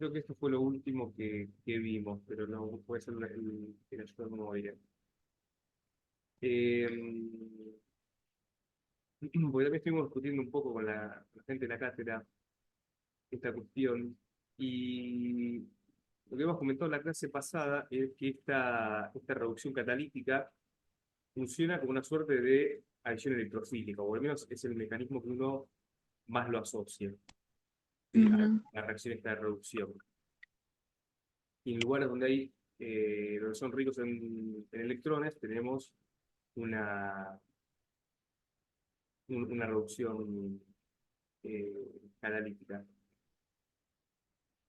Creo que esto fue lo último que vimos, pero no puede ser el ayuda de memoria. Eh, porque también estuvimos discutiendo un poco con la gente de la cátedra esta cuestión, y lo que hemos comentado en la clase pasada es que esta reducción catalítica funciona como una suerte de adición electrofílica, o al menos es el mecanismo que uno más lo asocia, ¿sí? A Ujú. la reacción esta de reducción. Y en lugares donde son ricos en electrones, tenemos una, una reducción catalítica.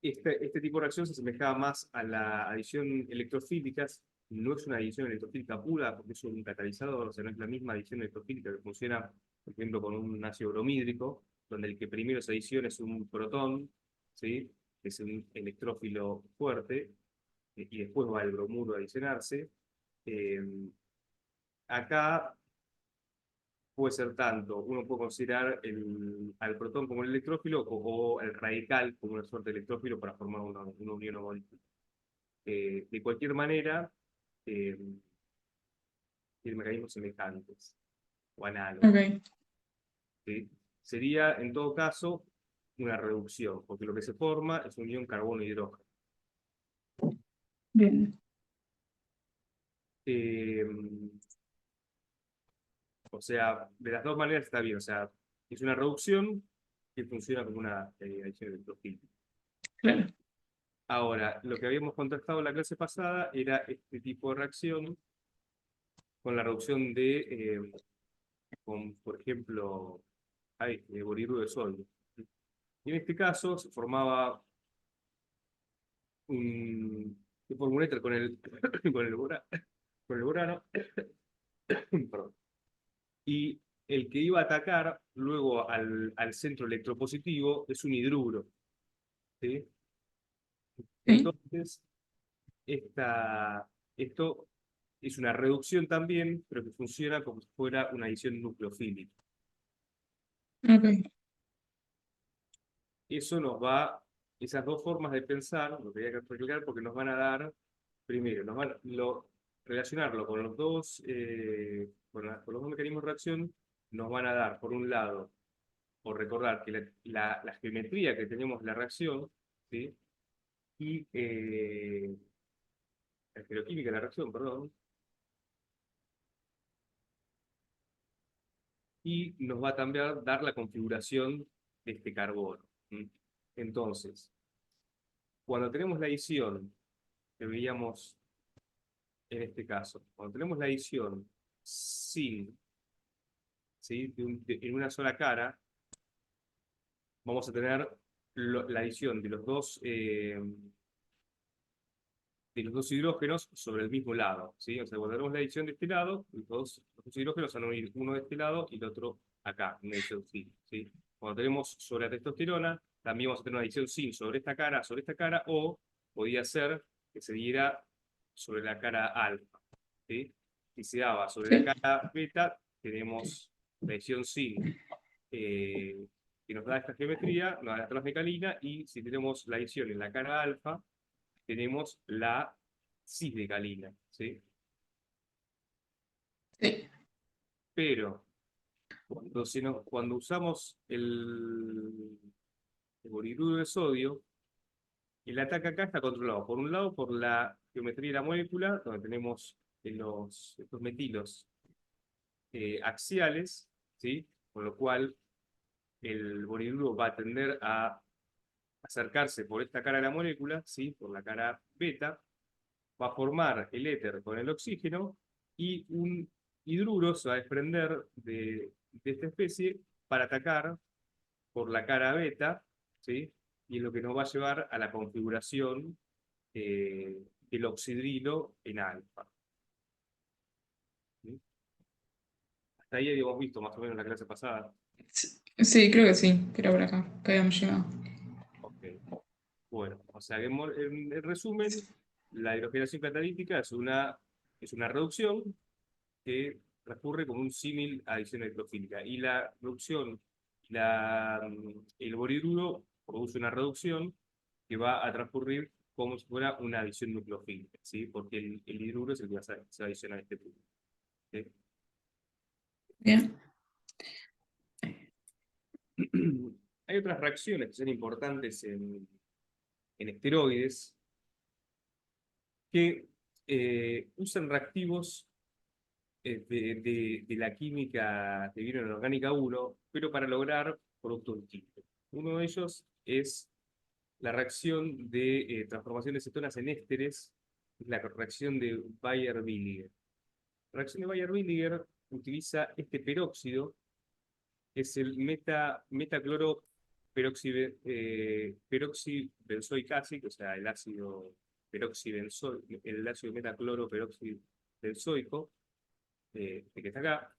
Este tipo de reacción se asemejaba más a la adición electrofílica. No es una adición electrofílica pura, porque es un catalizador, o sea, no es la misma adición electrofílica que funciona, por ejemplo, con un ácido bromídrico, donde el que primero se adiciona es un protón, ¿sí? Que es un electrófilo fuerte, y después va el bromuro a adicionarse. Eh, Acá puede ser tanto, uno puede considerar al protón como el electrófilo o el radical como una suerte de electrófilo para formar una unión homolítica. De cualquier manera, eh, tiene mecanismos semejantes o análogos, Ok, ¿sí? Sería, en todo caso, una reducción, porque lo que se forma es unión carbono-hidrógeno. bien. Eh, o sea, de las dos maneras está bien. O sea, es una reducción que funciona como una adición electrofílica. Claro. Ahora, lo que habíamos contrastado en la clase pasada era este tipo de reacción con la reducción con, por ejemplo, boríruro de sodio. Y en este caso se formaba se formó un éter con con con el borano, perdón, y el que iba a atacar luego al centro electropositivo es un hidruro, ¿sí? Sí. Entonces, esto es una reducción también, pero que funciona como si fuera una adición nucleofílica. Ok. Eso nos va, esas dos formas de pensar, lo que voy a explicar, porque nos van a dar, primero, relacionarlo con los con los dos mecanismos de reacción, nos van a dar, por un lado, o recordar que la geometría que tenemos la reacción, ¿sí? Y la estereoquímica de la reacción, perdón, y nos va a también dar la configuración de este carbono. ¿Sí? Entonces, cuando tenemos la adición que veíamos en este caso, cuando tenemos la adición sin, ¿sí? En una sola cara, vamos a tener la adición de los dos hidrógenos sobre el mismo lado, ¿sí? O sea, cuando tenemos la adición de este lado, los dos hidrógenos van a unir uno de este lado y el otro acá, una adición sin, ¿sí? Cuando tenemos sobre la testosterona, también vamos a tener una adición sin sobre esta cara, o podría ser que se diera sobre la cara alfa, ¿sí? Si se daba sobre la Sí. cara beta, tenemos la adición sin, que nos da esta geometría, nos da la transmecalina, y si tenemos la adición en la cara alfa, tenemos la cisdecalina, ¿sí? Sí. Pero cuando usamos el boríruro de sodio, el ataque acá está controlado, por un lado, por la geometría de la molécula, donde tenemos estos metilos axiales, ¿sí? Con lo cual el boríruro va a tender a acercarse por esta cara de la molécula, ¿sí? Por la cara beta, va a formar el éter con el oxígeno, y un hidruro se va a desprender de esta especie para atacar por la cara beta, ¿sí? Y es lo que nos va a llevar a la configuración del oxidrilo en alfa, ¿sí? Hasta ahí habíamos visto más o menos la clase pasada. Sí, creo que sí, que era por acá, que habíamos llegado. Ok. Bueno, o sea, en resumen, la hidrogenación catalítica es una reducción que transcurre como un símil a adición electrofílica. Y la reducción, el boriduro produce una reducción que va a transcurrir como si fuera una adición nucleofílica, ¿sí? Porque el hidruro es el que se va a adicionar a este punto. ¿Sí? Bien. Hay otras reacciones que son importantes en esteroides que usan reactivos de la química de orgánica 1, pero para lograr productos distintos. Uno de ellos es la reacción de transformación de cetonas en ésteres, la reacción de Baeyer-Williger. La reacción de Baeyer-Williger utiliza este peróxido, es el metacloro peroxibenzoic acid, o sea, el ácido el ácido metacloro peroxibenzoico, que está acá.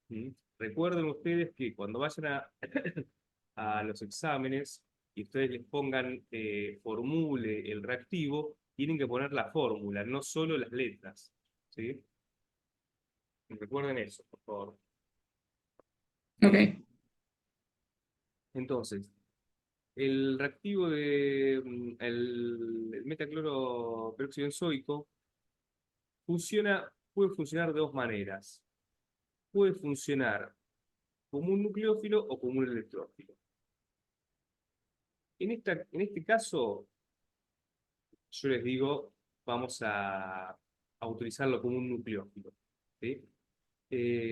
¿Mm? Recuerden ustedes que cuando vayan a los exámenes y ustedes les pongan formule el reactivo, tienen que poner la fórmula, no solo las letras. ¿Sí? Recuerden eso, por favor. Ok. Entonces, el reactivo el metacloro peroxibenzoico puede funcionar de dos maneras. Puede funcionar como un nucleófilo o como un electrófilo. En este caso, yo les digo, vamos a utilizarlo como un nucleófilo. ¿Sí?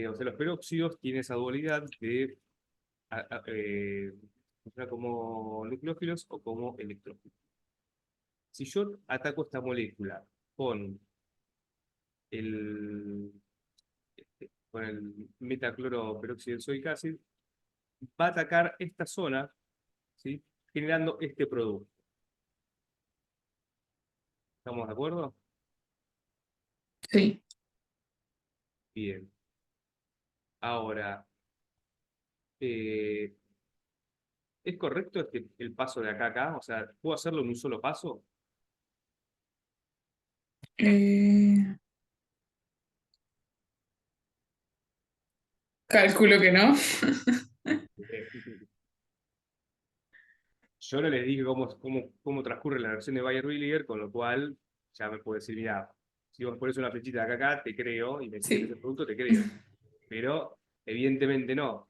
O sea, los peróxidos tienen esa dualidad de funcionar como nucleófilos o como electrófilos. Si yo ataco esta molécula con el, con el metacloroperoxibenzoic acid, va a atacar esta zona, ¿sí? Generando este producto. ¿Estamos de acuerdo? Sí. Bien. Ahora, eh, ¿es correcto el paso de acá a acá? O sea, ¿puedo hacerlo en un solo paso? Eh, calculo que no. Yo no les dije cómo transcurre la versión de Bayer-Williger, con lo cual ya me puedo decir, mira, si vos pones una flechita de acá a acá, te creo, y me decís que es el Sí. producto, te creo. Pero evidentemente no.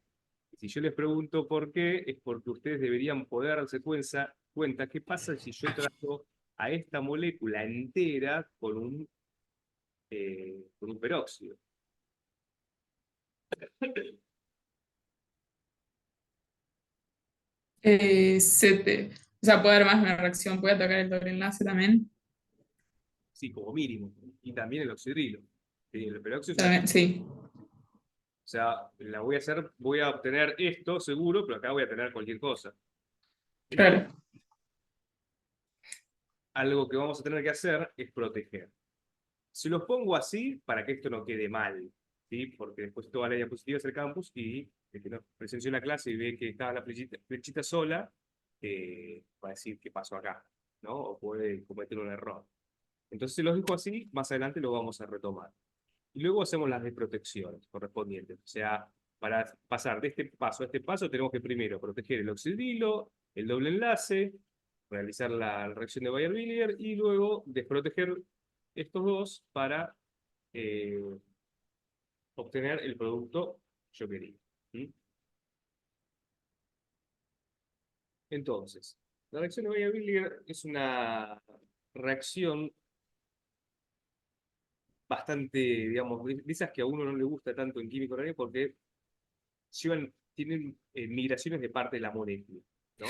Si yo les pregunto por qué, es porque ustedes deberían poder darse cuenta qué pasa si yo trato a esta molécula entera con un peróxido. O sea, puede haber más de una reacción, puede atacar el doble enlace también. Sí, como mínimo. Y también el oxidrilo. El peróxido es una También, sí, O sea, la voy a hacer, voy a obtener esto seguro, pero acá voy a tener cualquier cosa. Entonces, claro. algo que vamos a tener que hacer es proteger. Si los pongo así, para que esto no quede mal, ¿sí? Porque después toda la diapositiva es el campus y el que no presenció la clase y ve que estaba la flechita sola, va a decir qué pasó acá, ¿no? O puede cometer un error. Entonces, si los dejo así, más adelante lo vamos a retomar. Y luego hacemos las desprotecciones correspondientes. O sea, para pasar de este paso a este paso, tenemos que primero proteger el oxidrilo, el doble enlace, realizar la reacción de Bayer-Williger y luego desproteger estos dos para eh, obtener el producto que yo quería. ¿Sí? Entonces, la reacción de Bayer-Williger es una reacción bastante, digamos, de esas que a uno no le gusta tanto en química orgánica porque tienen migraciones de parte de la molécula, ¿no?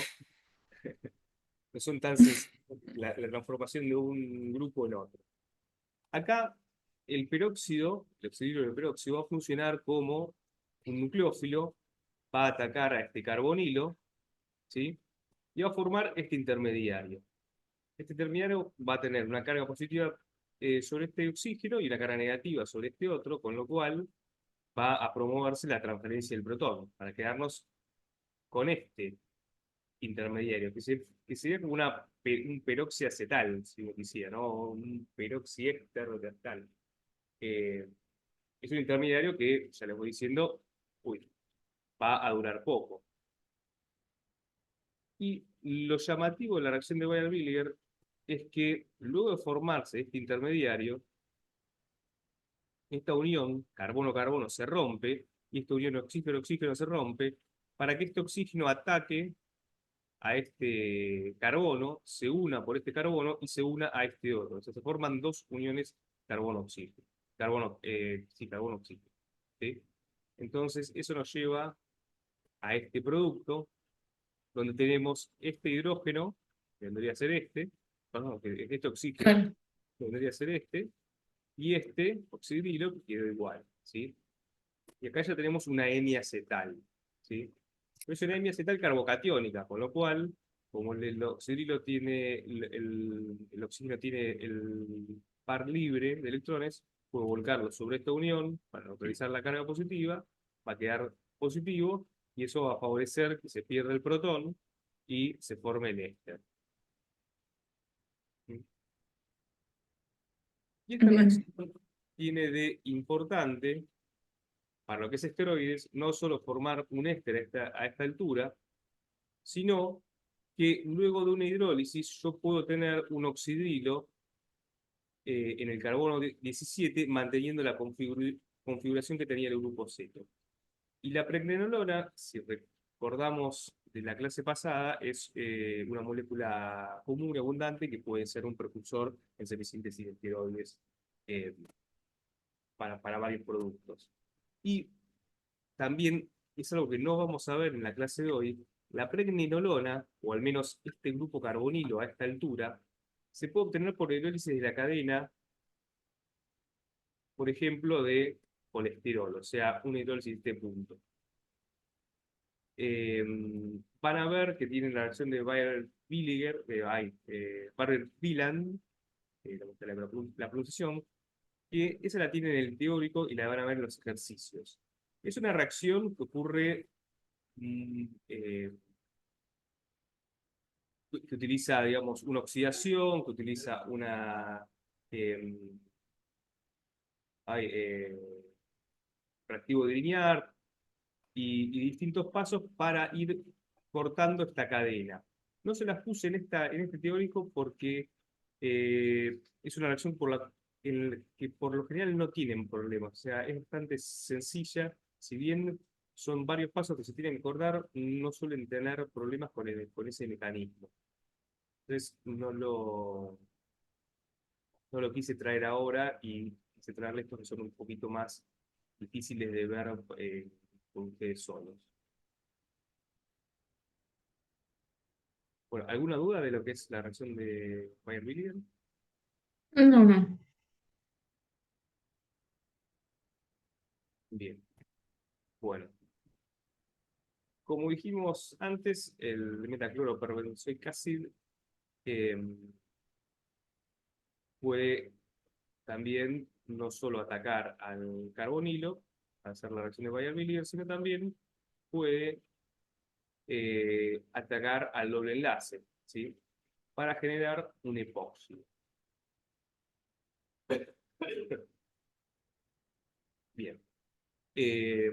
No son tan sencillas la transformación de un grupo en otro. Acá, el oxidilo del peróxido, va a funcionar como un nucleófilo, va a atacar a este carbonilo, ¿sí? Y va a formar este intermediario. Este intermediario va a tener una carga positiva sobre este oxígeno y una carga negativa sobre este otro, con lo cual va a promoverse la transferencia del protón, para quedarnos con este intermediario, que sería como un peroxiacetal, si uno quisiera, ¿no? Un peroxiéster de tal. Es un intermediario que, ya les voy diciendo, uy, va a durar poco. Y lo llamativo de la reacción de Baeyer-Villiger es que luego de formarse este intermediario, esta unión carbono-carbono se rompe, y esta unión oxígeno-oxígeno se rompe, para que este oxígeno ataque a este carbono, se una por este carbono y se una a este otro. O sea, se forman dos uniones carbono-oxígeno. Sí, carbono-oxígeno. ¿Sí? Entonces, eso nos lleva a este producto, donde tenemos este hidrógeno, que vendría a ser este, perdón, que este oxígeno, Claro. que vendría a ser este, y este oxidrilo, que queda igual, ¿sí? Y acá ya tenemos una hemiacetal, ¿sí? Es una hemiacetal carbocatiónica, con lo cual, como el oxidrilo tiene, el oxígeno tiene el par libre de electrones, puedo volcarlo sobre esta unión para neutralizar la carga positiva, va a quedar positivo, y eso va a favorecer que se pierda el protón y se forme el éster. ¿Sí? Y esta Bien. reacción tiene de importante, para lo que es esteroides, no solo formar un éster a esta altura, sino que luego de una hidrólisis yo puedo tener un oxidrilo en el carbono 17 manteniendo la configuración que tenía el grupo ceto. Y la pregnenolona, si recordamos de la clase pasada, es una molécula común y abundante que puede ser un precursor en semisíntesis de esteroides eh, para varios productos. Y también es algo que no vamos a ver en la clase de hoy, la pregnenolona, o al menos este grupo carbonilo a esta altura, se puede obtener por hidrólisis de la cadena, por ejemplo, de colesterol, o sea, una hidrólisis de este punto. Eh, Van a ver que tienen la reacción de Bayer-Villiger, Bayer-Wieland, la pronunciación, que esa la tienen en el teórico y la van a ver en los ejercicios. Es una reacción que ocurre que utiliza, digamos, una oxidación, que utiliza una eh, reactivo de Grignard y distintos pasos para ir cortando esta cadena. No se las puse en este teórico porque es una reacción que por lo general no tienen problemas. O sea, es bastante sencilla. Si bien son varios pasos que se tienen que cortar, no suelen tener problemas con ese mecanismo. Entonces, no lo quise traer ahora y quise traerles estos que son un poquito más difíciles de ver con ustedes solos. Bueno, ¿alguna duda de lo que es la reacción de Mayer-Villiger? No, no. Bien, bueno. Como dijimos antes, el metacloroperbenzoic acid eh, puede también no solo atacar al carbonilo, hacer la reacción de Bayer-Villiger, sino también puede atacar al doble enlace, ¿sí? Para generar un epóxido. Bien. Eh,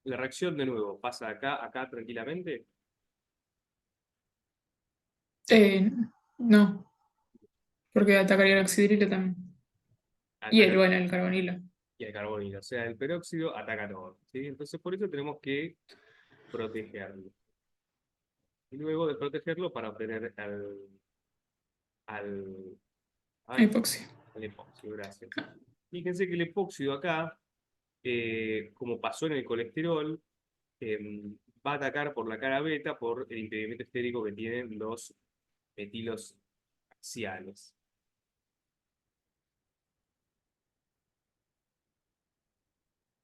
la reacción de nuevo pasa acá tranquilamente. Eh, no, porque atacaría el oxidrilo también. Y Ataca bueno, el carbonilo. y el carbonilo. O sea, el peróxido ataca todo, ¿sí? Entonces, por eso tenemos que protegerlo. Y luego de protegerlo para obtener al, ay, Epoxi. al epóxido, gracias. Fíjense que el epóxido acá, como pasó en el colesterol, va a atacar por la cara beta por el impedimento estérico que tienen los metilos axiales.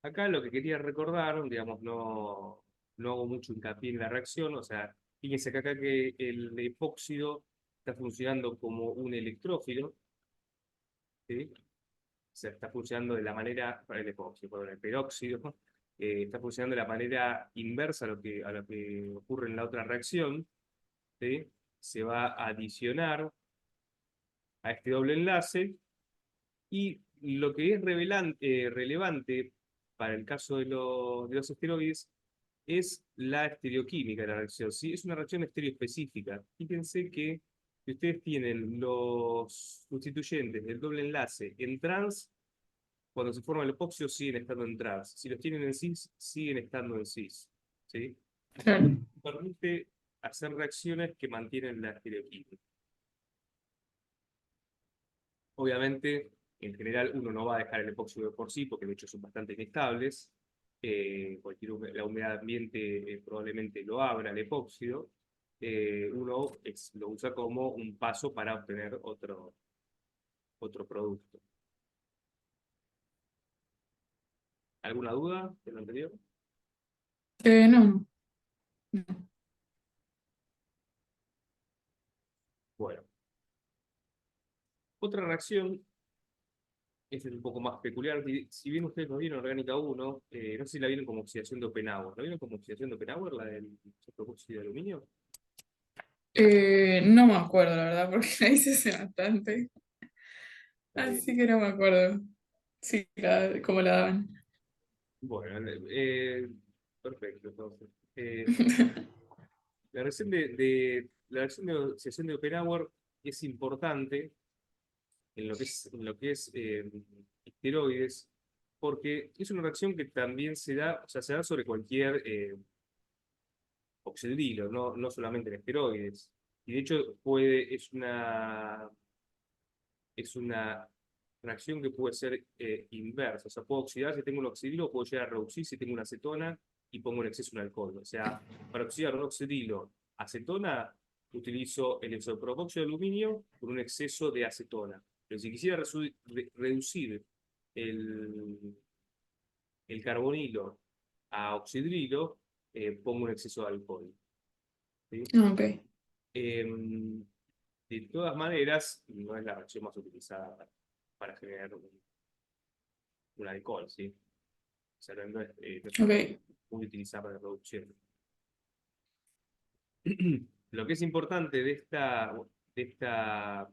Acá lo que quería recordar, digamos, no hago mucho hincapié en la reacción, o sea, fíjense acá que el epóxido está funcionando como un electrófilo, ¿sí? O sea, está funcionando de la manera, para el epóxido, perdón, el peróxido, está funcionando de la manera inversa a lo que ocurre en la otra reacción, ¿sí? Se va a adicionar a este doble enlace, y lo que es relevante para el caso de los esteroides es la estereoquímica de la reacción, ¿sí? Es una reacción estereoespecífica. Fíjense que si ustedes tienen los sustituyentes del doble enlace en trans, cuando se forma el epoxio siguen estando en trans. Si los tienen en cis, siguen estando en cis, ¿sí? Claro. Permite hacer reacciones que mantienen la estereoquímica. Obviamente, en general, uno no va a dejar el epoxio de por sí, porque de hecho son bastante inestables. La humedad ambiente probablemente lo abra el epóxido. Uno lo usa como un paso para obtener otro producto. ¿Alguna duda de lo anterior? No, no. Bueno, otra reacción, esta es un poco más peculiar. Si bien ustedes no vieron Orgánica 1, no sé si la vieron como oxidación de Oppenauer. ¿La vieron como oxidación de Oppenauer, la del óxido de aluminio? No me acuerdo, la verdad, porque la hice hace bastante. Está bien. Así que no me acuerdo. Sí, cómo la daban. Bueno, perfecto, entonces. La reacción de oxidación de Oppenauer es importante en lo que es esteroides, porque es una reacción que también se da, o sea, se da sobre cualquier oxidrilo, no solamente en esteroides. Y de hecho es una reacción que puede ser inversa. O sea, puedo oxidar si tengo un oxidrilo, puedo llegar a reducir si tengo una acetona y pongo en exceso un alcohol. O sea, para oxidar un oxidrilo acetona, utilizo el isopropóxito de aluminio con un exceso de acetona. Pero si quisiera reducir el, el carbonilo a oxidrilo, pongo un exceso de alcohol, ¿sí? Ok. De todas maneras, no es la reacción más utilizada para generar un alcohol, ¿sí? O sea, no es Ok. muy utilizada para la producción. Lo que es importante de esta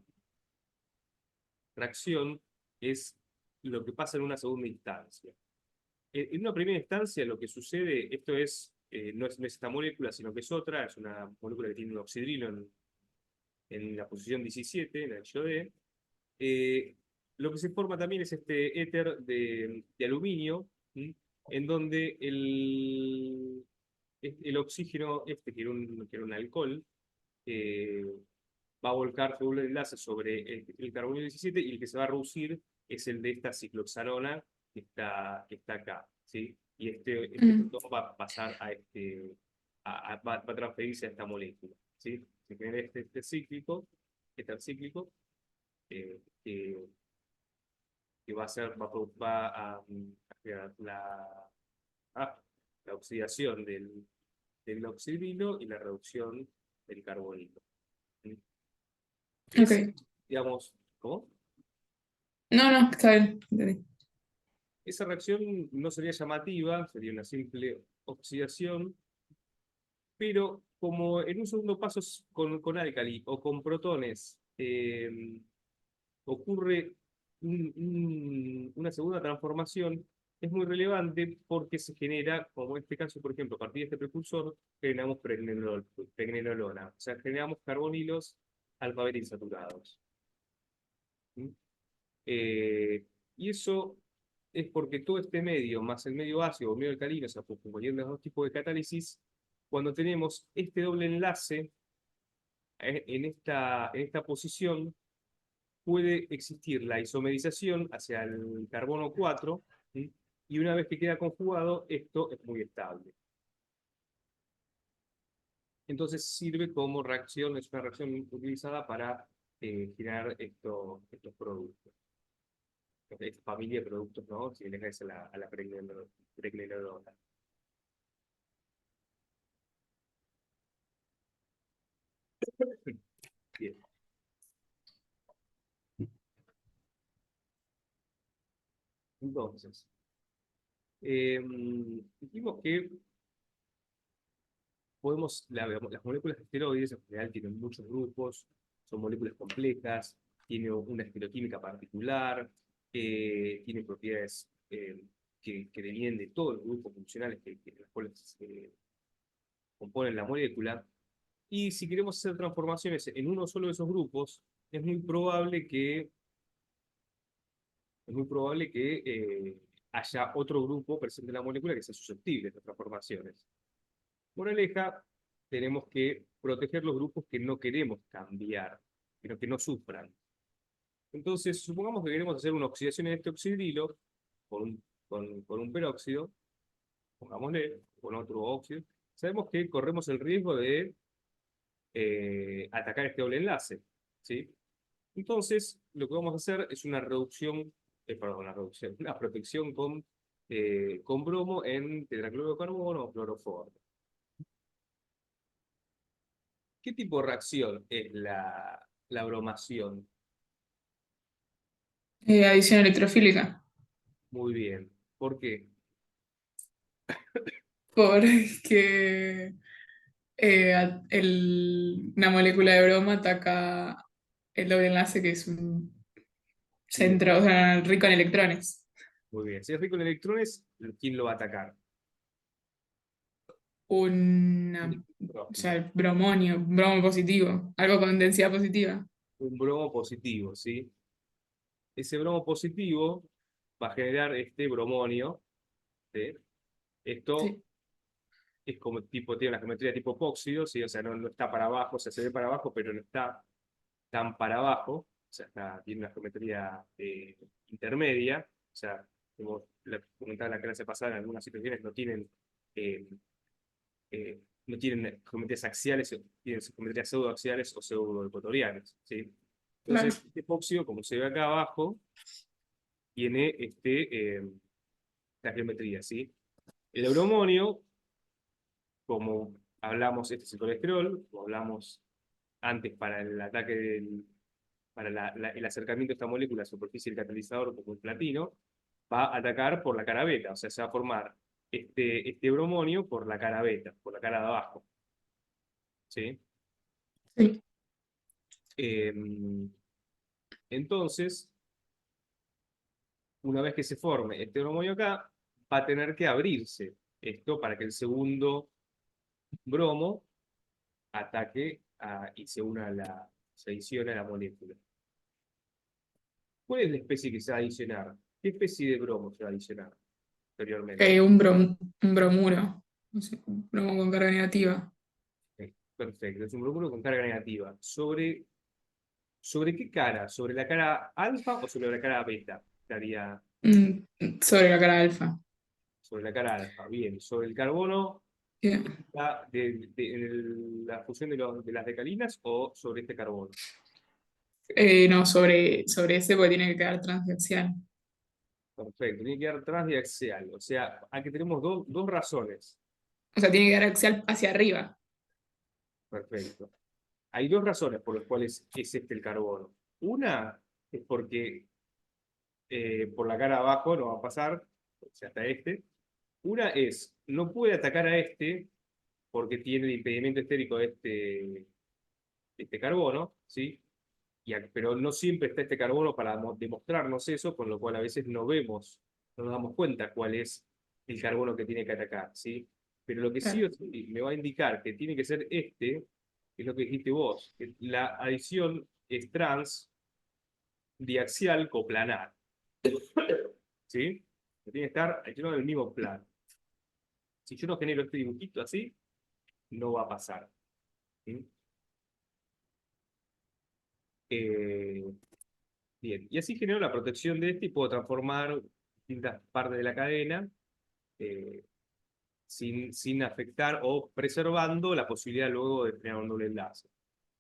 reacción es lo que pasa en una segunda instancia. En una primera instancia, lo que sucede, no es esta molécula, sino que es otra, es una molécula que tiene un oxidrilo en la posición 17, en el anillo D. Lo que se forma también es este éter de aluminio, ¿sí? En donde el oxígeno, que era un alcohol, eh, va a volcar su doble enlace sobre el carbonilo 17 y el que se va a reducir es el de esta cicloxanona que está acá, ¿sí? Y este Mm, protón va a pasar va a transferirse a esta molécula, ¿sí? Se genera este cíclico, que va a crear ah, la oxidación del oxidrilo y la reducción del carbonilo. ¿Sí? Es, ok. digamos, ¿cómo? No, no, está bien. Entendí. Esa reacción no sería llamativa, sería una simple oxidación, pero como en un segundo paso con álcali o con protones ocurre una segunda transformación, es muy relevante porque se genera, como en este caso, por ejemplo, a partir de este precursor, generamos pregnenolona, o sea, generamos carbonilos alfa beta insaturados. ¿Sí? Y eso es porque todo este medio, más el medio ácido o medio alcalino, o sea, por cualquiera de los dos tipos de catálisis, cuando tenemos este doble enlace en esta posición, puede existir la isomerización hacia el carbono 4, ¿sí? Y una vez que queda conjugado, esto es muy estable. Entonces sirve como reacción, es una reacción utilizada para generar estos productos. Esta familia de productos, ¿no? Si le caes a la pregnenolona. Bien. Entonces, dijimos que las moléculas de esteroides en general tienen muchos grupos, son moléculas complejas, tienen una estereoquímica particular, tienen propiedades que devienen de todos los grupos funcionales las cuales componen la molécula, y si queremos hacer transformaciones en uno solo de esos grupos, es muy probable que, haya otro grupo presente en la molécula que sea susceptible de estas transformaciones. Moraleja, tenemos que proteger los grupos que no queremos cambiar, pero que no sufran. Entonces, supongamos que queremos hacer una oxidación en este oxidrilo con un peróxido, pongámosle, con otro óxido. Sabemos que corremos el riesgo de atacar este doble enlace, ¿sí? Entonces, lo que vamos a hacer es una reducción, una protección con bromo en tetracloro de carbono o cloroformo. ¿Qué tipo de reacción es la bromación? Adición electrofílica. Muy bien. ¿Por qué? Porque una molécula de bromo ataca el doble enlace, que es un Bien, centro, o sea, rico en electrones. muy bien. Si es rico en electrones, ¿quién lo va a atacar? O sea, el bromonio, bromo positivo, algo con densidad positiva. Un bromo positivo, ¿sí? Ese bromo positivo va a generar este bromonio, ¿sí? Esto Sí, es como tipo, tiene una geometría tipo óxido, ¿sí? O sea, no está para abajo, o sea, se ve para abajo, pero no está tan para abajo, o sea, tiene una geometría intermedia, o sea, como comentaba en la clase pasada, en algunas situaciones eh, no tienen geometrías axiales, tienen geometrías pseudoaxiales o pseudoecuatoriales, ¿sí? claro. Entonces, este óxido, como se ve acá abajo, tiene la geometría, ¿sí? El bromonio, como hablamos, este es el colesterol, como hablamos antes para el ataque para el acercamiento de esta molécula a la superficie del catalizador como el platino, va a atacar por la cara beta, o sea, se va a formar este bromonio por la cara beta, por la cara de abajo, ¿sí? Sí. Eh, entonces, una vez que se forme este bromonio acá, va a tener que abrirse esto para que el segundo bromo ataque y se adicione a la molécula. ¿Cuál es la especie que se va a adicionar? ¿Qué especie de bromo se va a adicionar anteriormente? Un bromuro, no sé, un bromo con carga negativa. Perfecto, es un bromuro con carga negativa. ¿Sobre qué cara? ¿Sobre la cara alfa o sobre la cara beta? Estaría Sobre la cara alfa. sobre la cara alfa. Bien, sobre el carbono, Bien. la fusión de las decalinas o sobre este carbono. No, sobre ese porque tiene que quedar transversal. Perfecto, tiene que quedar transdiaxial. O sea, aquí tenemos dos razones. O sea, tiene que quedar axial hacia arriba. Perfecto. Hay dos razones por las cuales es este el carbono. Una es porque por la cara abajo no va a pasar, o sea, hasta este. Una es, no puede atacar a este porque tiene el impedimento estérico de este carbono, ¿sí? Pero no siempre está este carbono para demostrarnos eso, con lo cual a veces no vemos, no nos damos cuenta cuál es el carbono que tiene que atacar, ¿sí? Pero lo que sí Claro. o sí me va a indicar que tiene que ser este, es lo que dijiste vos, que la adición es transdiaxial coplanar, ¿sí? Que tiene que estar hecho en el mismo plano. Si yo no genero este dibujito así, no va a pasar, ¿sí? Eh, Bien, y así genero la protección de este y puedo transformar distintas partes de la cadena eh, sin afectar o preservando la posibilidad luego de crear un doble enlace.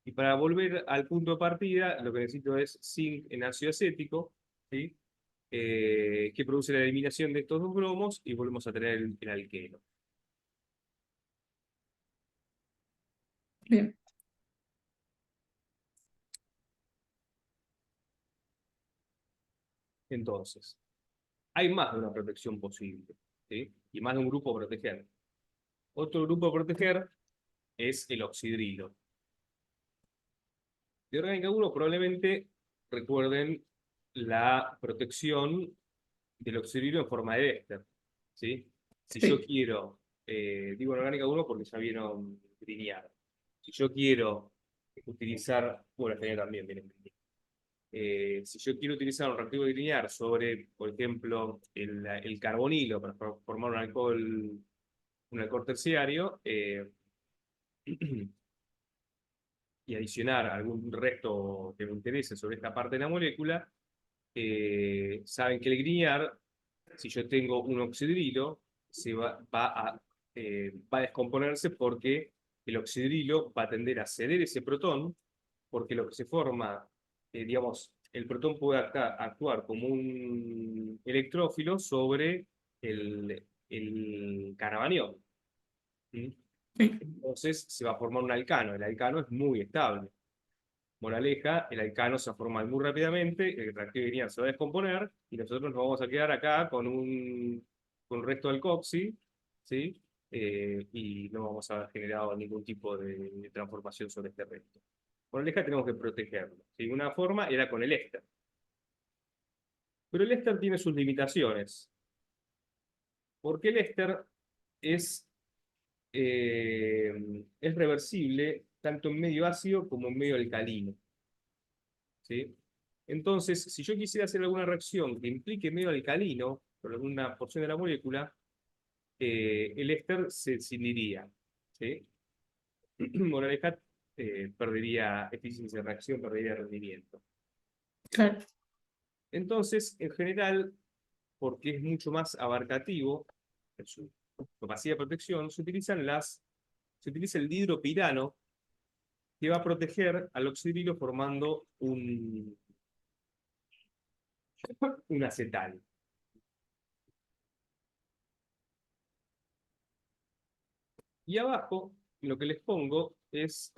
Y para volver al punto de partida, lo que necesito es zinc en ácido acético, ¿sí? Que produce la eliminación de estos dos bromos y volvemos a tener el alqueno. Bien. Entonces, hay más de una protección posible, ¿sí? Y más de un grupo a proteger. Otro grupo a proteger es el oxidrilo. De orgánica 1 probablemente recuerden la protección del oxidrilo en forma de éster, ¿sí? Si yo Sí. quiero Digo inorgánica 1 porque ya vieron lineal. Si yo quiero utilizar, bueno, este también viene lineal. Si yo quiero utilizar un reactivo lineal sobre, por ejemplo, el carbonilo para formar un alcohol terciario, y adicionar algún resto que me interese sobre esta parte de la molécula, saben que el linear, si yo tengo un oxidrilo, va a descomponerse porque el oxidrilo va a tender a ceder ese protón, porque lo que se forma, digamos, el protón puede actuar como un electrófilo sobre el carbanión. ¿Sí? Sí. Entonces se va a formar un alcano. El alcano es muy estable. Moraleja, el alcano se va a formar muy rápidamente, el reactivo lineal se va a descomponer y nosotros nos vamos a quedar acá con un resto de alcoxi, ¿sí? Y no vamos a generar ningún tipo de transformación sobre este resto. Moraleja, tenemos que protegerlo, ¿sí? Una forma era con el éster. Pero el éster tiene sus limitaciones, porque el éster es, es reversible tanto en medio ácido como en medio alcalino. ¿Sí? Entonces, si yo quisiera hacer alguna reacción que implique medio alcalino, por alguna porción de la molécula, el éster se escindiría. ¿Sí? Moraleja, perdería eficiencia de reacción, perdería rendimiento. Claro. Entonces, en general, porque es mucho más abarcativo en su capacidad de protección, se utiliza el dihidropirano que va a proteger al oxidrilo formando un acetal. Y abajo, lo que les pongo es,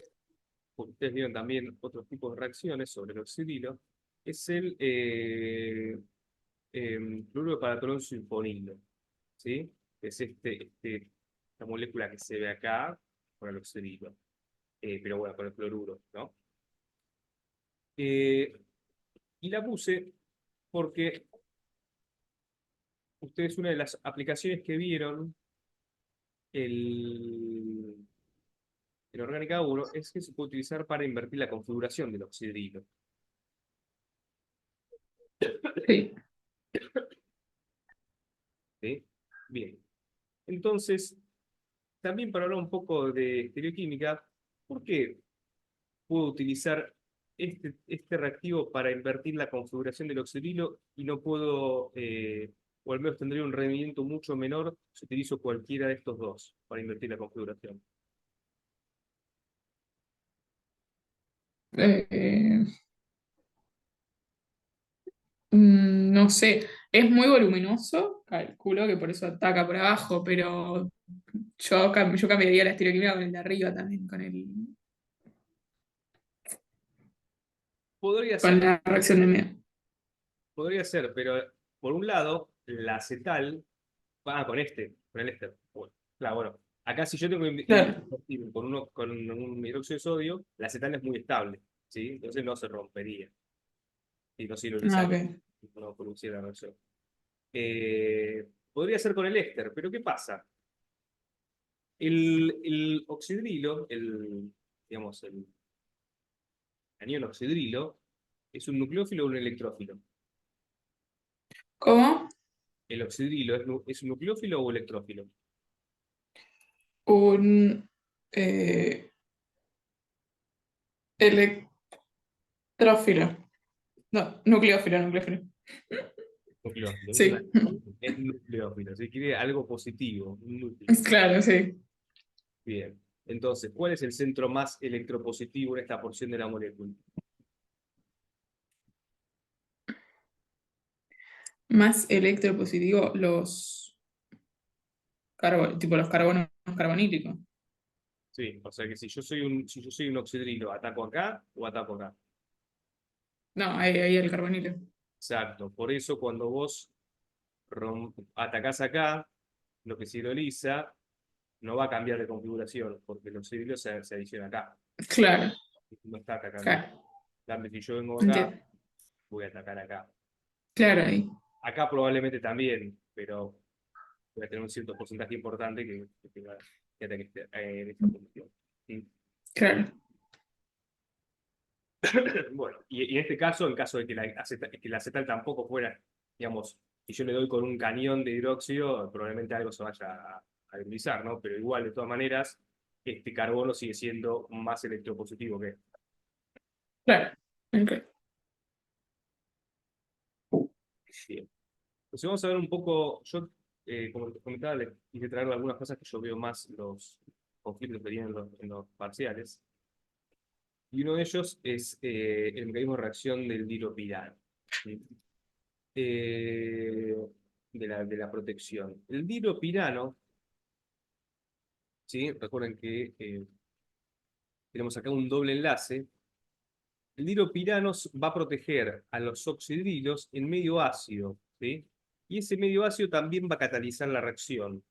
porque ustedes vieron también otros tipos de reacciones sobre el oxidilo, es el cloruro de paratonol sulfonilo, ¿sí? Es esta molécula que se ve acá con el oxidilo, pero bueno, con el cloruro, ¿no? Eh, y la puse porque ustedes una de las aplicaciones que vieron el, en Orgánica 1 es que se puede utilizar para invertir la configuración del oxidrilo. Sí. ¿Sí? Bien. Entonces, también para hablar un poco de estereoquímica, ¿por qué puedo utilizar este reactivo para invertir la configuración del oxidrilo y no puedo, o al menos tendría un rendimiento mucho menor si utilizo cualquiera de estos dos para invertir la configuración? Eh, no sé, es muy voluminoso, calculo que por eso ataca por abajo, pero yo cambiaría la estereoquímica con el de arriba también, Podría con ser, la reacción de medio. podría ser, pero por un lado, la acetal va con el éster. Bueno, claro, bueno. Acá si yo tengo Claro. con un hidróxido de sodio, la acetal es muy estable, ¿sí? Entonces no se rompería y no Ah, sirve, ok. no produciera la reacción. Podría ser con el éster, pero ¿qué pasa? El oxidrilo, digamos, el anión oxidrilo, ¿es un nucleófilo o un electrófilo? ¿Cómo? ¿El oxidrilo es un nucleófilo o electrófilo? Un electrófilo. No, nucleófilo. Nucleófilo, Sí, es nucleófilo, si quiere algo positivo, un núcleo. claro, sí. Bien. Entonces, ¿cuál es el centro más electropositivo en esta porción de la molécula? Más electropositivo tipo los carbonos carbonílicos. Sí, o sea que si yo soy un oxidrilo, ¿ataco acá o ataco acá? No, ahí el carbonilo. Exacto. Por eso cuando vos atacás acá, lo que se hidroliza no va a cambiar de configuración, porque el oxidrilo se adiciona acá. Claro, No está atacando. claro. Dame, si yo vengo acá, Entiendo. voy a atacar acá. Claro, ahí. Acá probablemente también, pero voy a tener un cierto porcentaje importante que tenga en esta función. ¿Sí? Claro. Bueno, y en este caso, en caso de que la acetal tampoco fuera, digamos, si yo le doy con un cañón de hidróxido, probablemente algo se vaya a debilizar, ¿no? Pero igual, de todas maneras, este carbono sigue siendo más electropositivo que este. Claro. Ok. Bien. Entonces vamos a ver un poco, yo, como les comentaba, les quise traer algunas cosas que yo veo más los conflictos que vienen en los parciales. Y uno de ellos es el mecanismo de reacción del diropirano. ¿Sí? Eh, de la protección. El diropirano, ¿sí? Recuerden que tenemos acá un doble enlace. El diropirano va a proteger a los oxidrilos en medio ácido, ¿sí? Y ese medio ácido también va a catalizar la reacción.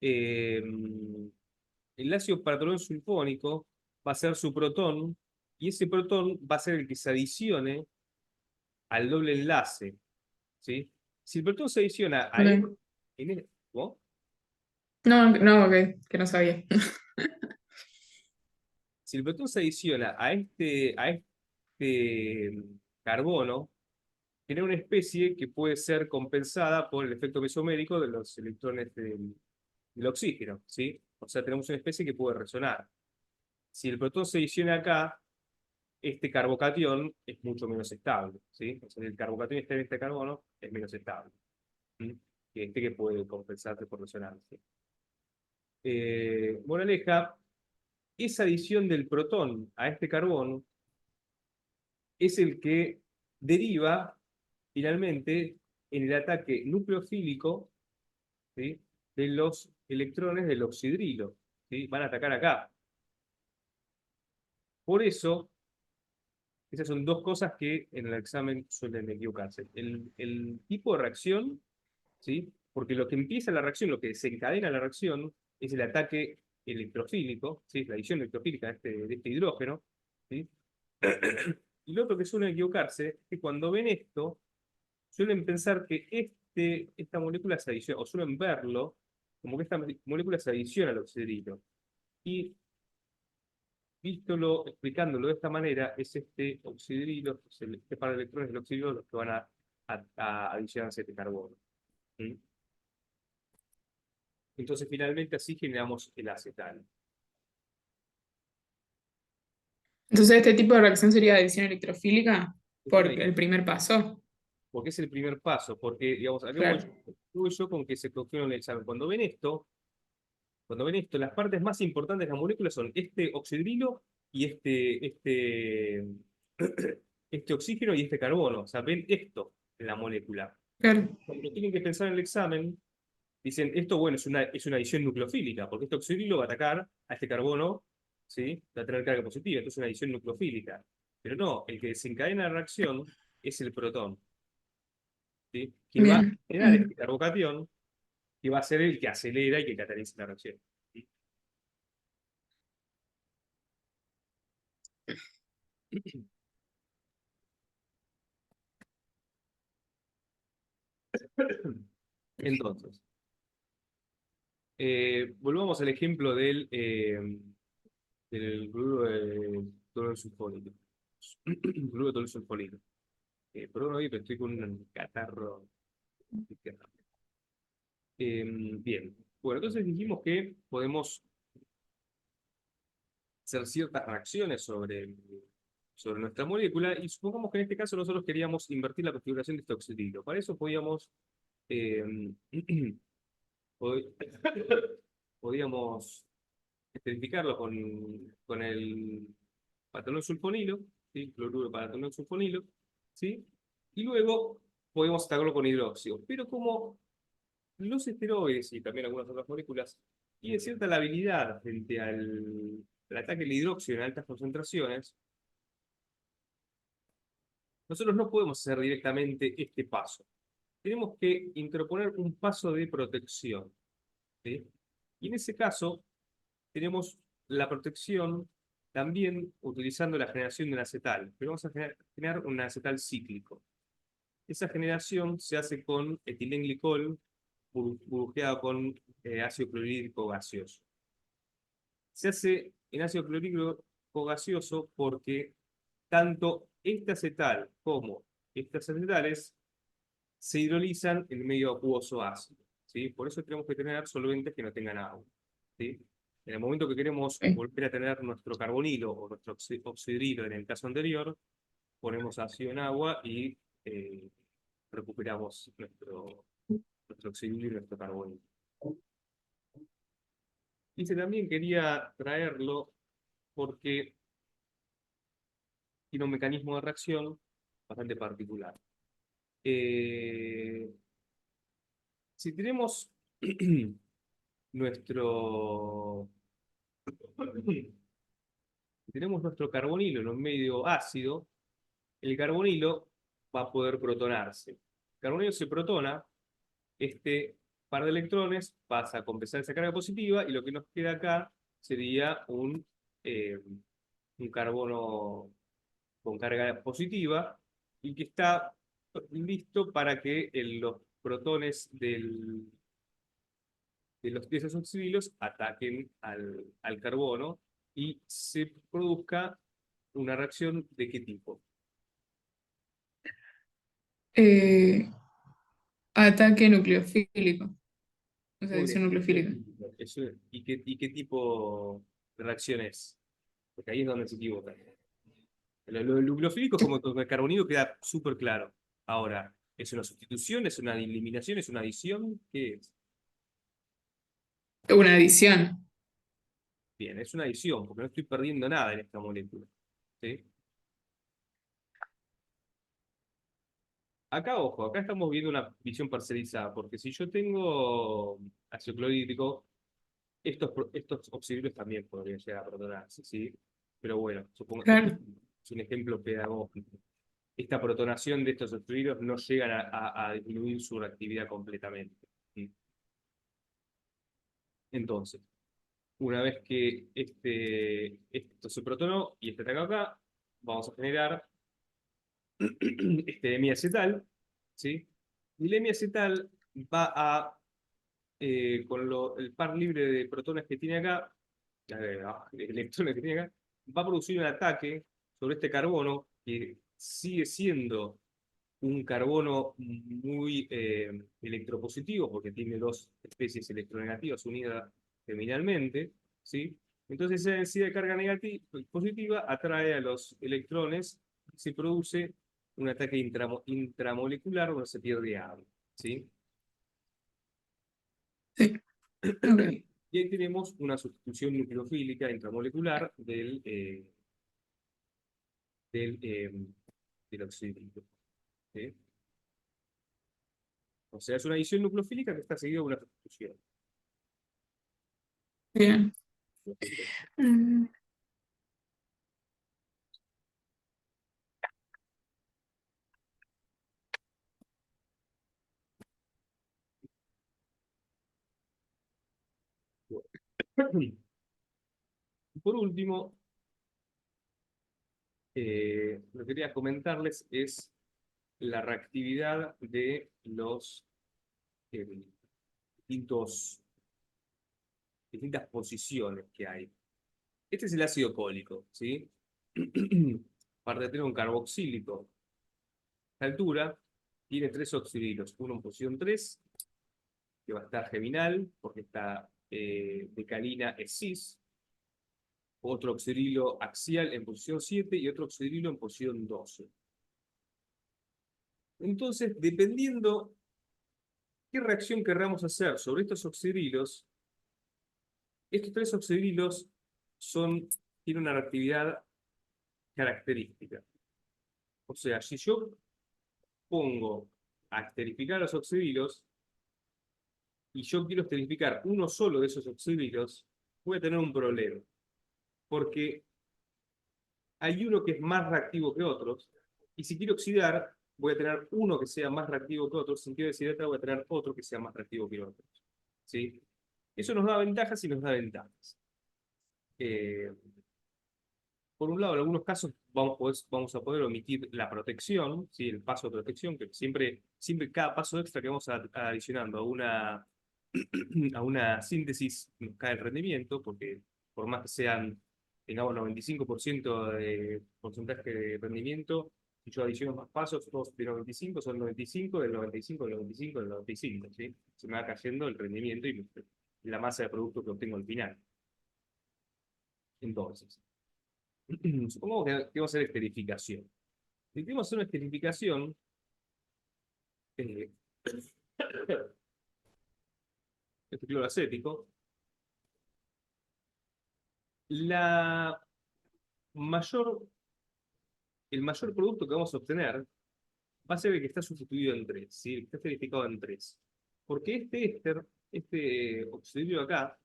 Eh, el ácido paratolón sulfónico va a ser su protón, y ese protón va a ser el que se adicione al doble enlace, ¿sí? Si el protón se adiciona a él, Ok. ¿cómo? No, no, ok, que no sabía. Si el protón se adiciona a este carbono, tiene una especie que puede ser compensada por el efecto mesomérico de los electrones del oxígeno, ¿sí? O sea, tenemos una especie que puede resonar. Si el protón se adiciona acá, este carbocatión es mucho menos estable, ¿sí? O sea, el carbocatión está en este carbono, es menos estable, ¿sí? Que este que puede compensarse por resonancia. Moraleja, esa adición del protón a este carbono es el que deriva finalmente en el ataque nucleofílico, ¿sí? De los electrones del oxidrilo, ¿sí? Van a atacar acá. Por eso, esas son dos cosas que en el examen suelen equivocarse. El tipo de reacción, ¿sí? Porque lo que empieza la reacción, lo que desencadena la reacción, es el ataque electrofílico, ¿sí? La adición electrofílica de este hidrógeno, ¿sí? Y lo otro que suelen equivocarse es que cuando ven esto, suelen pensar que esta molécula se adiciona, o suelen verlo como que esta molécula se adiciona al oxidrilo. Y explicándolo de esta manera, es este oxidrilo, este par de electrones del oxidrilo los que van a adicionarse a este carbono. ¿Mm? Entonces, finalmente, así generamos el acetal. Entonces, este tipo de reacción sería adición electrofílica Es por una, el primer paso. porque es el primer paso, porque, digamos, acá Claro, voy yo con que se cogieron el examen. Cuando ven esto, las partes más importantes de la molécula son este oxidrilo y este oxígeno y este carbono. O sea, ven esto en la molécula. claro, Cuando tienen que pensar en el examen, dicen, esto, bueno, es una adición nucleofílica, porque este oxidrilo va a atacar a este carbono, ¿sí? Va a tener carga positiva, entonces es una adición nucleofílica. Pero no, el que desencadena la reacción es el protón, ¿sí? Que va a bien. generar Mm. este carbocatión, que va a ser el que acelera y que cataliza la reacción. ¿Sí? Entonces, volvamos al ejemplo del cloruro de tolueno sulfónico. Cloruro de tolueno sulfónico. Perdón, hoy, pero estoy con un catarro. Bien. Bueno, entonces dijimos que podemos hacer ciertas reacciones sobre nuestra molécula y supongamos que en este caso nosotros queríamos invertir la configuración de este oxidrilo. Para eso eh, pod- podíamos esterificarlo con el patanol sulfonilo, ¿sí? Cloruro de patanol sulfonilo, ¿sí? Y luego podemos atacarlo con hidróxido. Pero como los esteroides y también algunas otras moléculas tienen cierta labilidad frente al ataque del hidróxido en altas concentraciones, nosotros no podemos hacer directamente este paso. Tenemos que interponer un paso de protección, ¿sí? Y en ese caso, tenemos la protección también utilizando la generación de un acetal, pero vamos a generar un acetal cíclico. Esa generación se hace con etilenglicol burbujeado con ácido clorhídrico gaseoso. Se hace en ácido clorhídrico gaseoso porque tanto este acetal como estas acetales se hidrolizan en medio acuoso ácido, ¿sí? Por eso tenemos que tener solventes que no tengan agua, ¿sí? En el momento que queremos Ok. volver a tener nuestro carbonilo o nuestro oxidrilo en el caso anterior, ponemos ácido en agua y recuperamos nuestro oxidrilo y nuestro carbonilo. Y también quería traerlo porque tiene un mecanismo de reacción bastante particular. Si tenemos nuestro, si tenemos nuestro carbonilo en un medio ácido, el carbonilo va a poder protonarse. El carbonilo se protona, este par de electrones pasa a compensar esa carga positiva y lo que nos queda acá sería un carbono con carga positiva y que está listo para que los protones de esos oxidilos ataquen al carbono y se produzca una reacción de qué tipo. Eh, Ataque nucleofílico. O sea, Muy adición bien. nucleofílica. ¿Y qué tipo de reacción es? Porque ahí es donde se equivoca. Lo del nucleofílico es como con el carbonilo queda súper claro. Ahora, ¿es una sustitución? ¿Es una eliminación? ¿Es una adición? ¿Qué es? Una adición. Bien, es una adición, porque no estoy perdiendo nada en esta molécula. ¿Sí? Acá, ojo, acá estamos viendo una visión parcializada, porque si yo tengo ácido clorhídrico, estos oxidilos también podrían llegar a protonarse, ¿sí? Pero bueno, supongo, esto Claro. es un ejemplo pedagógico. Esta protonación de estos oxidilos no llegan a disminuir su reactividad completamente, ¿sí? Entonces, una vez que esto se protonó y este ataca acá, vamos a generar este hemiacetal, ¿sí? Y el hemiacetal va a, el par libre de protones que tiene acá, de electrones que tiene acá, va a producir un ataque sobre este carbono que sigue siendo un carbono muy electropositivo, porque tiene dos especies electronegativas unidas terminalmente, ¿sí? Entonces esa densidad de carga negativa, positiva atrae a los electrones y se produce un ataque intramolecular donde se pierde agua, ¿sí? Sí. Ok. Y ahí tenemos una sustitución nucleofílica intramolecular del, eh, del oxígeno, ¿sí? O sea, es una adición nucleofílica que está seguida de una sustitución. Bien. Mm, Por último, lo que quería comentarles es la reactividad de los eh, distintos, distintas posiciones que hay. Este es el ácido cólico, ¿sí? Aparte de tener un carboxílico a esta altura, tiene tres oxidrilos, uno en posición 3 que va a estar geminal, porque esta decalina es cis, otro oxidrilo axial en posición 7 y otro oxidrilo en posición 12. Entonces, dependiendo qué reacción querramos hacer sobre estos oxidrilos, estos tres oxidrilos tienen una reactividad característica. O sea, si yo pongo a esterificar los oxidrilos y yo quiero esterificar uno solo de esos oxidrilos, voy a tener un problema. Porque hay uno que es más reactivo que otros, y si quiero oxidar, voy a tener uno que sea más reactivo que otro, si quiero deshidrar, voy a tener otro que sea más reactivo que otro. ¿Sí? Eso nos da ventajas y nos da ventajas. Eh, por un lado, en algunos casos vamos a poder omitir la protección, ¿sí? El paso de protección, que siempre cada paso extra que vamos adicionando a una síntesis nos cae el rendimiento, porque por más que tengamos 95% de porcentaje de rendimiento, si yo adiciono más pasos, todos de 95 son 95, del 95, del 95, del 95, ¿sí? Se me va cayendo el rendimiento y la masa de producto que obtengo al final. Entonces, supongamos que vamos a hacer esterificación. Si queremos hacer una esterificación, eh, este cloroacético, la mayor, el mayor producto que vamos a obtener va a ser el que está sustituido en 3, ¿sí? El que está esterificado en 3. Porque este éster, este oxidillo acá,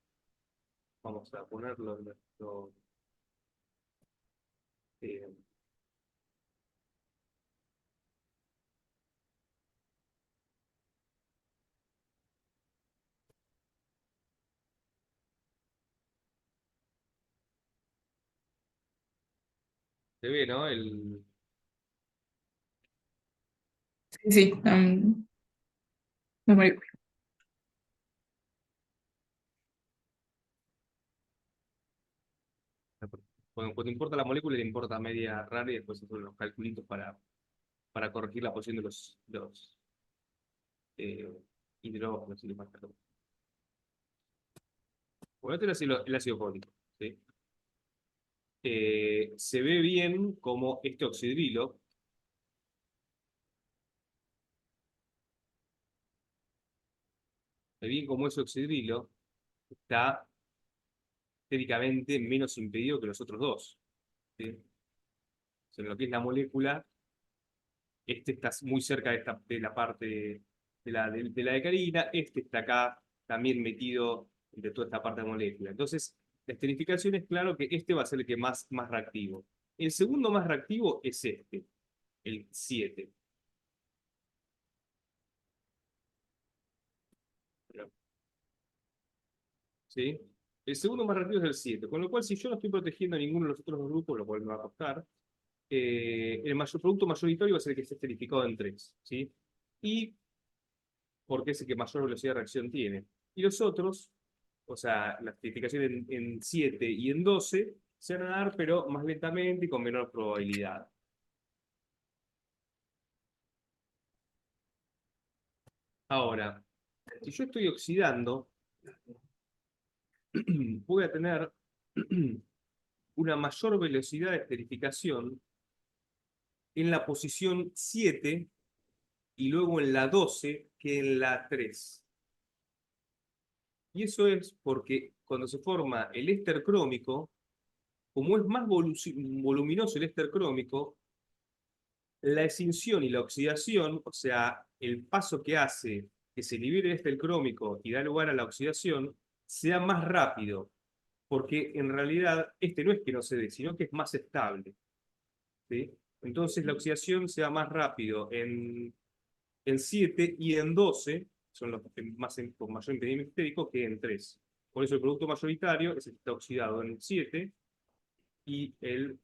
vamos a ponerlo en nuestro... eh, se ve, ¿no? Sí, sí, no me- Cuando importa la molécula, le importa media rara y después se hacen los calculitos para corregir la posición de los eh, hidrógenos y demás. Bueno, este es el ácido fólico, ¿sí? Se ve bien como este oxidrilo, se ve bien como ese oxidrilo está estéticamente menos impedido que los otros dos, ¿sí? O sea, en lo que es la molécula, este está muy cerca de la parte de la decarina, este está acá también metido de toda esta parte de la molécula. Entonces, la esterificación es claro que este va a ser el que más reactivo. El segundo más reactivo es este, el 7. ¿Sí? El segundo más reactivo es el 7, con lo cual si yo no estoy protegiendo a ninguno de los otros dos grupos, lo cual me va a costar, el producto mayoritario va a ser el que esté esterificado en 3, ¿sí? Y porque es el que mayor velocidad de reacción tiene. Y los otros, o sea, la esterificación en 7 y en 12, se van a dar, pero más lentamente y con menor probabilidad. Ahora, si yo estoy oxidando, voy a tener una mayor velocidad de esterificación en la posición 7 y luego en la 12 que en la 3. Y eso es porque cuando se forma el éster crómico, como es más voluminoso el éster crómico, la escinsión y la oxidación, o sea, el paso que hace que se libere el éster crómico y da lugar a la oxidación, sea más rápido, porque en realidad este no es que no se dé, sino que es más estable, ¿sí? Entonces la oxidación se da más rápido en 7 y en 12 son los con mayor impedimento estérico que en 3. Por eso el producto mayoritario es el que está oxidado en 7 y el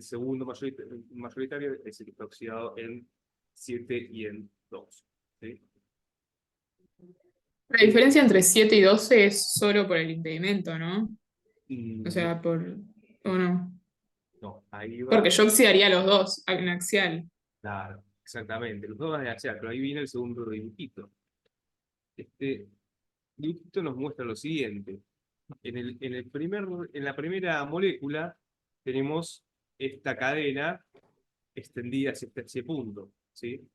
segundo mayoritario es el que está oxidado en 7 y en 2. ¿Sí? La diferencia entre 7 y 12 es solo por el impedimento, ¿no? O No, sea, ¿o no? no, ahí va. Porque yo oxidaría los dos en axial. Claro, exactamente. Los dos van a axial, pero ahí viene el segundo dibujito. Este dibujito nos muestra lo siguiente. En la primera molécula tenemos esta cadena extendida hacia ese punto, ¿sí?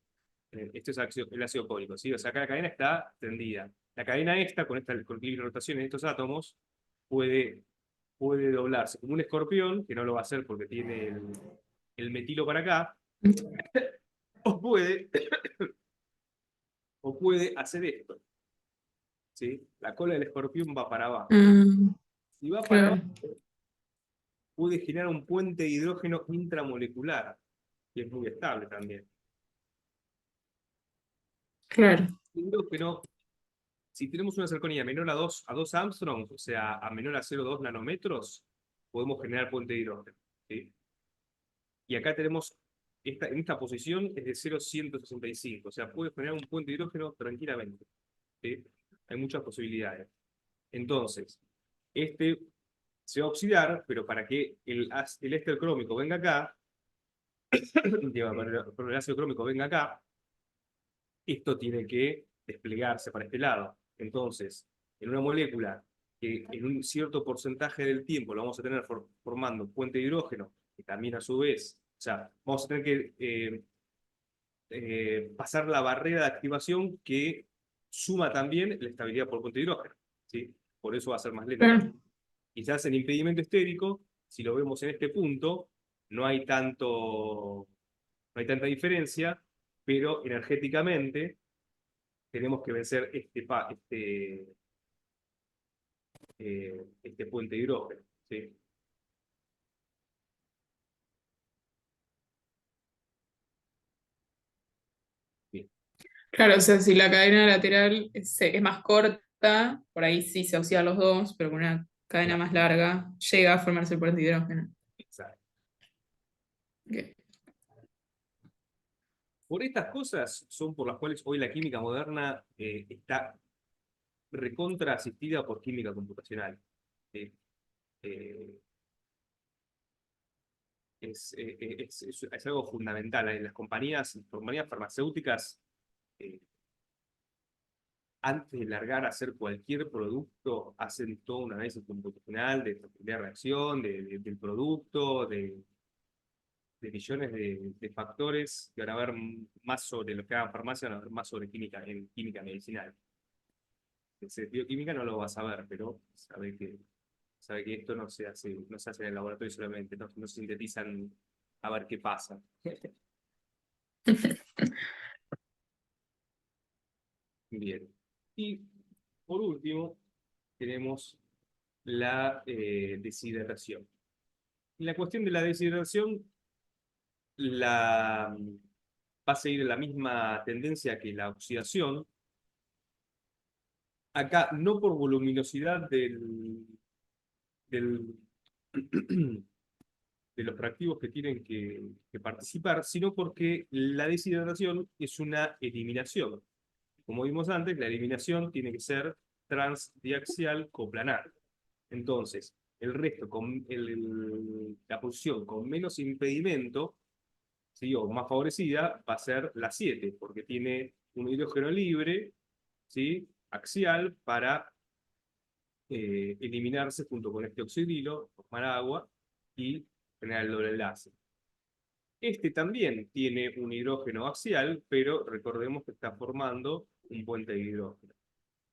Esto es el ácido cólico, ¿sí? O sea, acá la cadena está extendida. La cadena esta, con el rotación de estos átomos, puede, puede doblarse como un escorpión, que no lo va a hacer porque tiene el metilo para acá, o puede, o puede hacer esto, ¿sí? La cola del escorpión va para abajo. Ah, Si va para claro, abajo, puede generar un puente de hidrógeno intramolecular, que es muy estable también. claro. Hidrógeno, si tenemos una cercanía menor a 2 Armstrong, o sea, a menor a 0,2 nanómetros, podemos generar puente de hidrógeno. ¿Sí? Y acá tenemos, en esta posición es de 0,165, o sea, puede generar un puente de hidrógeno tranquilamente. ¿Sí? Hay muchas posibilidades. Entonces, este se va a oxidar, pero para que el éster crómico venga acá, para el ácido crómico venga acá, esto tiene que desplegarse para este lado. Entonces, en una molécula que en un cierto porcentaje del tiempo lo vamos a tener formando puente de hidrógeno, que también a su vez, o sea, vamos a tener que pasar la barrera de activación que suma también la estabilidad por puente de hidrógeno. ¿Sí? Por eso va a ser más lenta. Claro. Quizás en impedimento estérico, si lo vemos en este punto, no hay tanta diferencia, pero energéticamente tenemos que vencer este puente de hidrógeno. ¿Sí? Bien. Claro, o sea, si la cadena lateral es más corta, por ahí sí se oxidan los dos, pero con una cadena Claro, más larga llega a formarse el puente de hidrógeno. exacto. Ok. Por estas cosas son por las cuales hoy la química moderna está recontra asistida por química computacional. ¿Sí? Eh, es algo fundamental. Las compañías farmacéuticas, eh, antes de largar a hacer cualquier producto, hacen todo un análisis computacional de reacción, del producto, de millones de factores, que van a ver más sobre lo que hagan farmacia, van a ver más sobre química, en química medicinal. En bioquímica no lo vas a ver, pero sabe que esto no se hace en el laboratorio solamente, no se sintetizan a ver qué pasa. Bien. Y por último, tenemos la deshidratación. La cuestión de la deshidratación va a seguir la misma tendencia que la oxidación. Acá, no por voluminosidad del, de los reactivos que tienen que participar, sino porque la deshidratación es una eliminación. Como vimos antes, la eliminación tiene que ser transdiaxial coplanar. Entonces, el resto, la posición con menos impedimento, ¿sí? O más favorecida, va a ser la 7 porque tiene un hidrógeno libre, ¿sí? Axial para eliminarse junto con este oxidrilo, formar agua y generar el doble enlace. Este también tiene un hidrógeno axial, pero recordemos que está formando un puente de hidrógeno.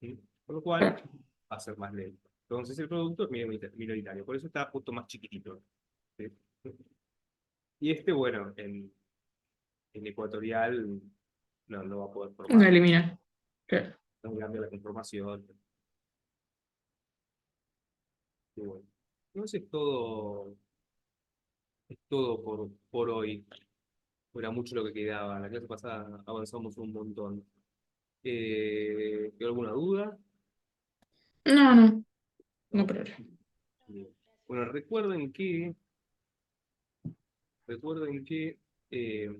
¿Sí? Por lo cual va a ser más lento. Entonces el producto es minoritario, por eso está justo más chiquitito. ¿Sí? Y este, bueno, en ecuatorial no va a poder No formar. eliminar. Claro. No cambia la conformación. Y bueno. Entonces es todo por hoy. Era mucho lo que quedaba. La clase pasada avanzamos un montón. ¿Quedó alguna duda? No, no, no No. problema. Bien. Bueno, recuerden que eh,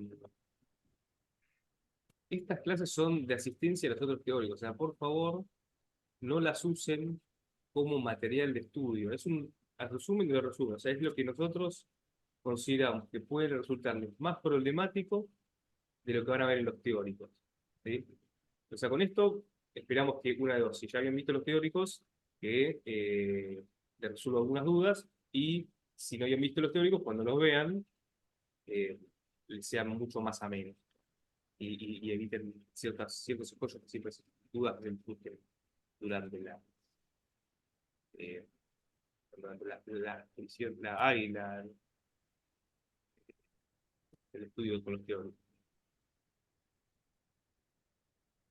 estas clases son de asistencia a los otros teóricos. O sea, por favor, no las usen como material de estudio. Es un resumen de resumen. O sea, es lo que nosotros consideramos que puede resultarles más problemático de lo que van a ver en los teóricos. ¿Sí? O sea, con esto esperamos que una de dos, si ya habían visto los teóricos, que les resuelva algunas dudas, y si no habían visto los teóricos, cuando los vean, les sean mucho más amenos y eviten ciertos escollos que siempre dudas del durante la, eh, durante la edición, el estudio con los teóricos.